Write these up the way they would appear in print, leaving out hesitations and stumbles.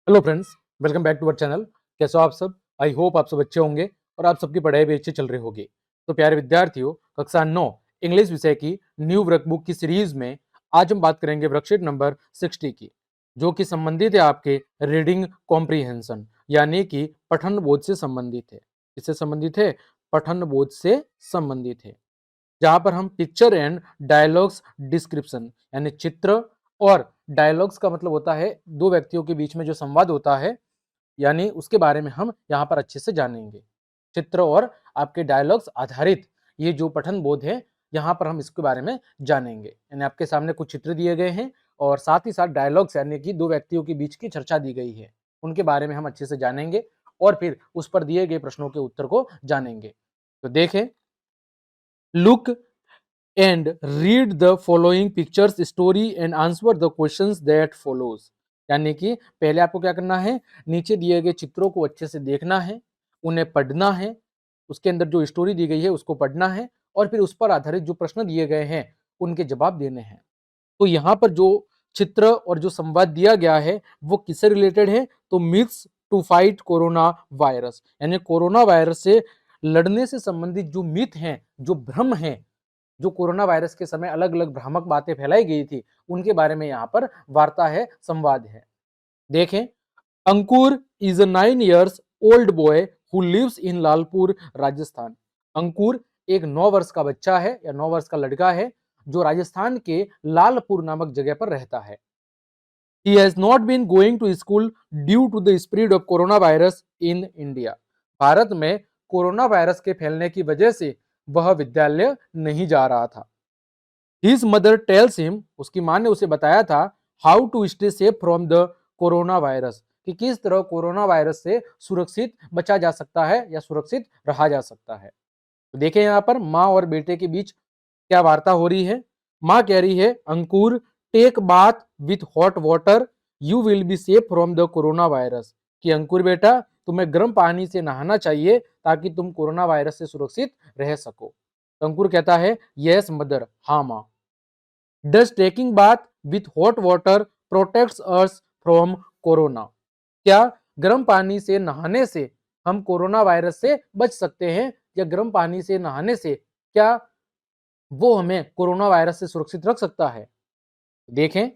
Hello friends, welcome back to our channel. कैसे हो आप सब? आई होप आप सब अच्छे होंगे और आप सबकी पढ़ाई भी अच्छी चल रही होगी। तो प्यारे विद्यार्थियों, कक्षा 9 इंग्लिश विषय की न्यू वर्कबुक की सीरीज में आज हम बात करेंगे वर्कशीट नंबर 60 की, जो कि संबंधित है आपके रीडिंग कॉम्प्रीहेंशन यानी कि पठन बोध से संबंधित है। इससे संबंधित है, पठन बोध से संबंधित है, जहां पर हम पिक्चर एंड डायलॉग्स डिस्क्रिप्शन यानी चित्र और डायलॉग्स का मतलब होता है दो व्यक्तियों के बीच में जो संवाद होता है, यानी उसके बारे में हम यहाँ पर अच्छे से जानेंगे। चित्र और आपके डायलॉग्स आधारित ये जो पठन बोध है, यहाँ पर हम इसके बारे में जानेंगे। यानी आपके सामने कुछ चित्र दिए गए हैं और साथ ही साथ डायलॉग्स यानी कि दो व्यक्तियों के बीच की चर्चा दी गई है, उनके बारे में हम अच्छे से जानेंगे और फिर उस पर दिए गए प्रश्नों के उत्तर को जानेंगे। तो देखें, look and read the following pictures story and answer the questions that follows। यानी कि पहले आपको क्या करना है, नीचे दिए गए चित्रों को अच्छे से देखना है, उन्हें पढ़ना है, उसके अंदर जो स्टोरी दी गई है उसको पढ़ना है और फिर उस पर आधारित जो प्रश्न दिए गए हैं उनके जवाब देने हैं। तो यहाँ पर जो चित्र और जो संवाद दिया गया है वो किससे रिलेटेड है? तो myths to fight corona virus, यानी कोरोना वायरस से लड़ने से संबंधित जो मिथ हैं, जो भ्रम हैं, जो कोरोना वायरस के समय अलग अलग भ्रामक बातें फैलाई गई थी, उनके बारे में यहाँ पर वार्ता है, संवाद है। देखें, Ankur is a 9 years old boy who lives in Lalpur Rajasthan. Ankur एक 9 वर्ष का बच्चा है या 9 वर्ष का लड़का है जो राजस्थान के लालपुर नामक जगह पर रहता है। He has not been going to school due to the spread of coronavirus in India। Bharat में कोरोना वायरस के फैलने की वजह से वह विद्यालय नहीं जा रहा था। His mother tells him, उसकी मां ने उसे बताया था, how to stay safe from the corona virus, कि किस तरह कोरोना वायरस से सुरक्षित बचा जा सकता है या सुरक्षित रहा जा सकता है। तो देखें यहाँ पर माँ और बेटे के बीच क्या वार्ता हो रही है। माँ कह रही है, Ankur take bath with hot water, you will be safe from the corona virus, कि अंकुर बेटा तुम्हें गर्म पानी से नहाना चाहिए ताकि तुम कोरोना वायरस से सुरक्षित रह सको। तो अंकुर कहता है, यस मदर, हाँ माँ। Does taking bath with hot water protects us from corona, क्या गर्म पानी से नहाने से हम कोरोना वायरस से बच सकते हैं, या गर्म पानी से नहाने से क्या वो हमें कोरोना वायरस से सुरक्षित रख सकता है? देखें,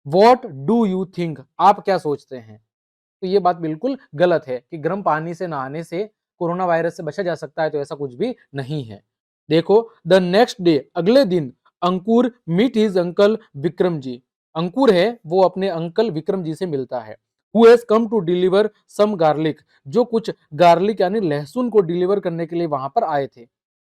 वॉट डू यू थिंक, आप क्या सोचते हैं? तो ये बात बिल्कुल गलत है कि गर्म पानी से नहाने से कोरोना वायरस से बचा जा सकता है, तो ऐसा कुछ भी नहीं है। देखो, द नेक्स्ट डे, अगले दिन Ankur meet his uncle Vikram ji. Ankur है वो अपने अंकल विक्रम जी से मिलता है। Who has come to deliver some garlic, जो कुछ गार्लिक यानी लहसुन को डिलीवर करने के लिए वहां पर आए थे।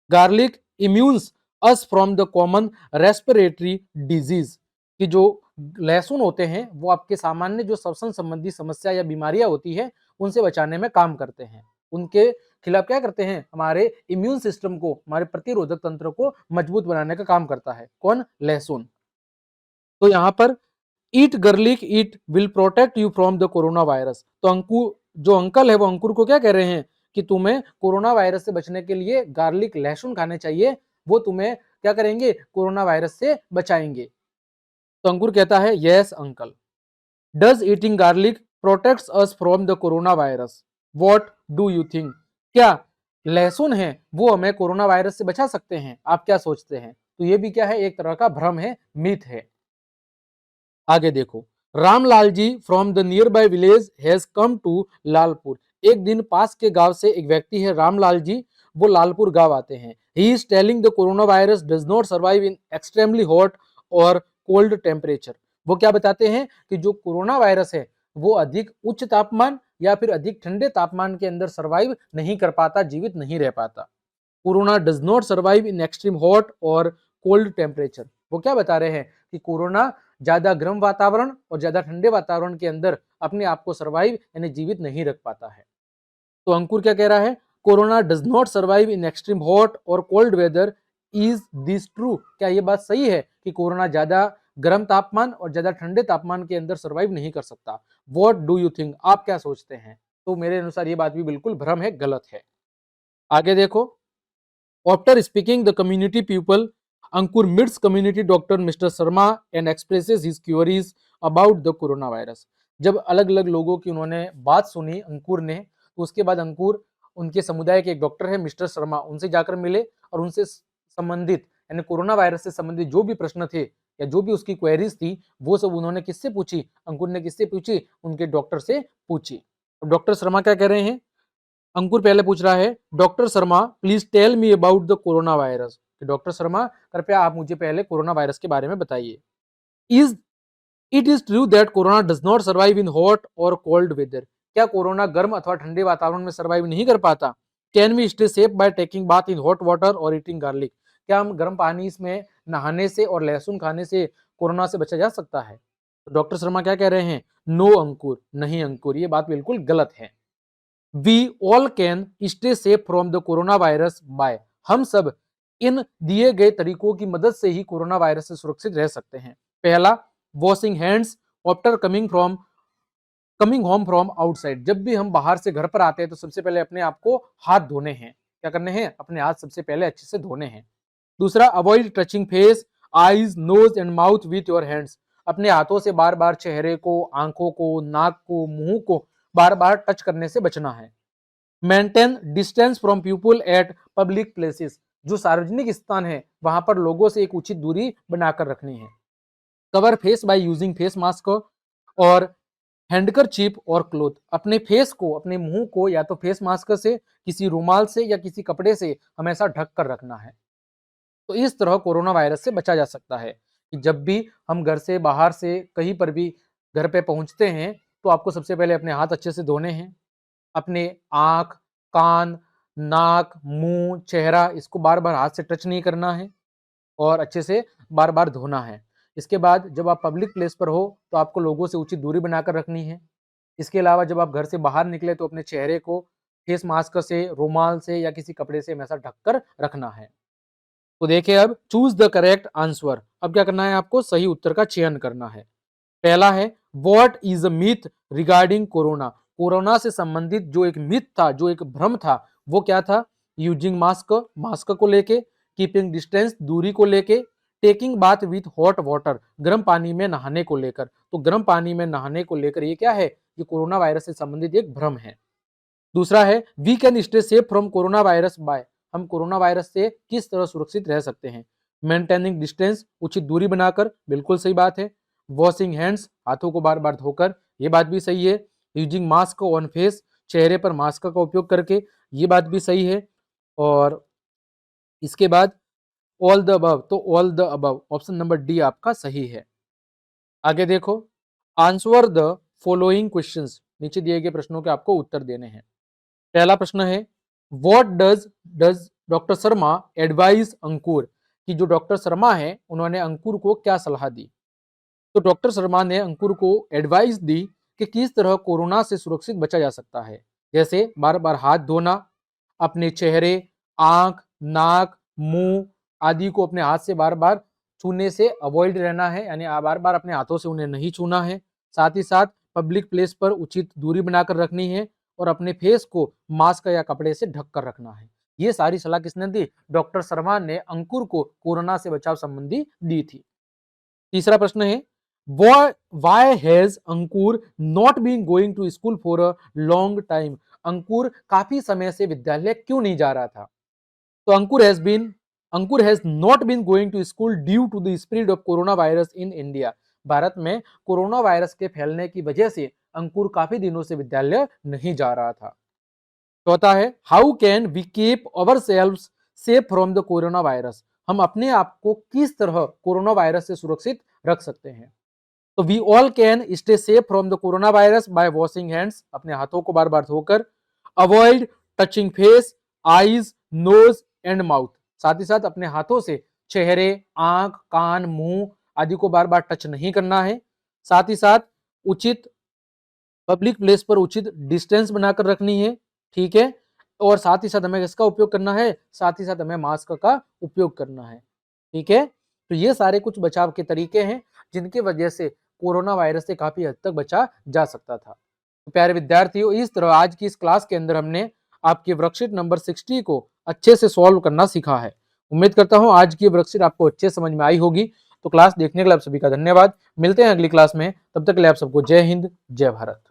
Garlic immunes us from the common respiratory disease, कि जो लहसुन होते हैं वो आपके सामान्य जो श्वसन संबंधी समस्या या बीमारियां होती है उनसे बचाने में काम करते हैं। उनके खिलाफ क्या करते हैं? हमारे इम्यून सिस्टम को, हमारे प्रतिरोधक तंत्र को मजबूत बनाने का काम करता है। कौन? लहसुन। तो यहाँ पर eat garlic it will protect you from the corona virus, तो अंकुर, जो अंकल है वो अंकुर को क्या कह रहे हैं कि तुम्हें कोरोना वायरस से बचने के लिए गार्लिक, लहसुन खाने चाहिए, वो तुम्हें क्या करेंगे? कोरोना वायरस से बचाएंगे। तो अंकुर कहता है, yes uncle. Does eating garlic protects us from the corona virus, what do you think, क्या लहसुन है वो हमें कोरोना वायरस से बचा सकते हैं? आप क्या सोचते हैं? तो ये भी क्या है? एक तरह का भ्रम है, मिथ है। आगे देखो, Ramlal ji from the nearby village has come to Lalpur. एक दिन पास के गांव से एक व्यक्ति है रामलाल जी, वो लालपुर गांव आते हैं। He is telling the corona virus does not survive in extremely hot और कोल्ड टेम्परेचर। वो क्या बताते हैं कि जो कोरोना वायरस है वो अधिक उच्च तापमान या फिर अधिक ठंडे तापमान के अंदर सर्वाइव नहीं कर पाता, जीवित नहीं रह पाता। Corona does not survive in extreme hot और कोल्ड टेम्परेचर। वो क्या बता रहे हैं कि कोरोना ज्यादा गर्म वातावरण और ज्यादा ठंडे वातावरण के अंदर अपने आप को सर्वाइव यानी जीवित नहीं रख पाता है। तो अंकुर क्या कह रहा है? Corona does not survive in extreme hot और cold weather, is this true, क्या ये बात सही है कि कोरोना ज्यादा गर्म तापमान और ज्यादा ठंडे तापमान के अंदर सर्वाइव नहीं कर सकता? व्हाट डू यू थिंक, आप क्या सोचते हैं? तो मेरे अनुसार ये बात भी बिल्कुल भ्रम है, गलत है। आगे देखो, after speaking the community people, Ankur meets community doctor Mr. Sharma and expresses his queries about the coronavirus। जब अलग अलग लोगों की उन्होंने बात सुनी अंकुर ने, तो उसके बाद अंकुर उनके समुदाय के एक डॉक्टर है मिस्टर शर्मा, उनसे जाकर मिले और उनसे संबंधित यानी कोरोना वायरस से संबंधित जो भी प्रश्न थे या जो भी उसकी क्वेरीज थी, वो सब उन्होंने किससे पूछी, अंकुर ने किससे पूछी, उनके डॉक्टर से पूछी। डॉक्टर शर्मा क्या कह रहे हैं, अंकुर पहले पूछ रहा है, doctor Sharma please tell me about the corona virus. Doctor Sharma कृपया आप मुझे पहले कोरोना वायरस के बारे में बताइए। Is it is true that corona does not survive in hot और कोल्ड वेदर। क्या कोरोना गर्म अथवा ठंडे वातावरण में सर्वाइव नहीं कर पाता? Can we stay safe by taking bath in hot water और ईटिंग गार्लिक। क्या हम गर्म पानी में नहाने से और लहसुन खाने से कोरोना से बचा जा सकता है? तो डॉक्टर शर्मा क्या कह रहे हैं, नो अंकुर, नहीं अंकुर, ये बात बिल्कुल गलत है। We all can stay safe from the corona virus by, हम सब इन दिए गए तरीकों की मदद से ही कोरोना वायरस से सुरक्षित रह सकते हैं। पहला, washing hands after coming home from outside. जब भी हम बाहर से घर पर आते हैं तो सबसे पहले अपने आप को हाथ धोने हैं। क्या करने हैं, अपने हाथ सबसे पहले अच्छे से धोने हैं। दूसरा, avoid touching face, eyes, nose and mouth with your hands. अपने हाथों से बार बार चेहरे को, आंखों को, नाक को, मुंह को बार बार टच करने से बचना है। Maintain distance from people at public places. जो सार्वजनिक स्थान है वहां पर लोगों से एक उचित दूरी बनाकर रखनी है। Cover face by using face mask और हैंडकरचीफ और क्लोथ। अपने फेस को, अपने मुंह को या तो फेस मास्क से, किसी रुमाल से या किसी कपड़े से हमेशा ढक कर रखना है। तो इस तरह कोरोना वायरस से बचा जा सकता है कि जब भी हम घर से, बाहर से, कहीं पर भी घर पे पहुंचते हैं तो आपको सबसे पहले अपने हाथ अच्छे से धोने हैं। अपने आंख, कान, नाक, मुंह, चेहरा, इसको बार बार हाथ से टच नहीं करना है और अच्छे से बार बार धोना है। इसके बाद जब आप पब्लिक प्लेस पर हो तो आपको लोगों से उचित दूरी बनाकर रखनी है। इसके अलावा जब आप घर से बाहर निकले तो अपने चेहरे को फेस मास्क से, रुमाल से या किसी कपड़े से हमेशा ढककर रखना है। तो देखिए, अब चूज द करेक्ट आंसर। अब क्या करना है, आपको सही उत्तर का चयन करना है। पहला है, what is a myth regarding corona. Corona से संबंधित जो एक मिथ था, जो एक भ्रम था, वो क्या था? यूजिंग मास्क, मास्क को लेके, कीपिंग डिस्टेंस, दूरी को लेके, taking bath with hot water, गर्म पानी में नहाने को लेकर। तो गर्म पानी में नहाने को लेकर ये क्या है, ये कोरोना वायरस से संबंधित एक भ्रम है। दूसरा है, we can stay safe from corona virus by, हम कोरोना वायरस से किस तरह सुरक्षित रह सकते हैं? मेंटेनिंग डिस्टेंस, उचित दूरी बनाकर, बिल्कुल सही बात है। वॉशिंग हैंड्स, हाथों को बार बार धोकर, ये बात भी सही है। यूजिंग मास्क ऑन फेस, चेहरे पर मास्क का उपयोग करके, ये बात भी सही है। और इसके बाद ऑल द अबव, तो all the above option number D आपका सही है। आगे देखो, आंसर द फॉलोइंग क्वेश्चंस, नीचे दिए गए प्रश्नों के आपको उत्तर देने हैं। पहला प्रश्न है, what does doctor Sharma advise Ankur, कि जो डॉक्टर शर्मा है उन्होंने अंकुर को क्या सलाह दी? तो डॉक्टर शर्मा ने अंकुर को एडवाइस दी कि किस तरह कोरोना से सुरक्षित बचा जा सकता है। जैसे बार बार हाथ धोना, अपने चेहरे, आंख, नाक, मुंह आदि को अपने हाथ से बार बार छूने से अवॉइड रहना है, यानी बार बार अपने हाथों से उन्हें नहीं छूना है। साथ ही साथ पब्लिक प्लेस पर उचित दूरी बनाकर रखनी है और अपने फेस को मास्क या कपड़े से ढक कर रखना है। ये सारी सलाह किसने दी? डॉक्टर शर्मा ने अंकुर को कोरोना से बचाव संबंधी दी थी। तीसरा प्रश्न है, why has Ankur not been going to school for a long time. Ankur काफी समय से विद्यालय क्यों नहीं जा रहा था? तो Ankur has not been going to school due to the spread of corona virus in India. Bharat में कोरोना वायरस के फैलने की वजह से अंकुर काफी दिनों से विद्यालय नहीं जा रहा था। चौथा है, how can we keep ourselves safe from the corona virus. हम अपने आप को किस तरह कोरोना वायरस से सुरक्षित रख सकते हैं? तो we all can stay safe from the corona virus by washing hands, अपने हाथों को बार बार धोकर, avoid touching face, eyes, nose and mouth, साथ ही साथ अपने हाथों से चेहरे, आंख, कान, मुंह आदि को बार बार टच नहीं करना है। साथ ही साथ उचित पब्लिक प्लेस पर उचित डिस्टेंस बनाकर रखनी है, ठीक है। और साथ ही साथ हमें इसका उपयोग करना है, साथ ही साथ हमें मास्क का उपयोग करना है, ठीक है। तो ये सारे कुछ बचाव के तरीके हैं जिनकी वजह से कोरोना वायरस से काफी हद तक बचा जा सकता था। तो प्यारे विद्यार्थियों, इस तरह आज की इस क्लास के अंदर हमने आपके वर्कशीट नंबर 60 को अच्छे से सॉल्व करना सीखा है। उम्मीद करता हूं आज की वर्कशीट आपको अच्छे समझ में आई होगी। तो क्लास देखने के लिए आप सभी का धन्यवाद। मिलते हैं अगली क्लास में, तब तक के लिए आप सबको जय हिंद, जय भारत।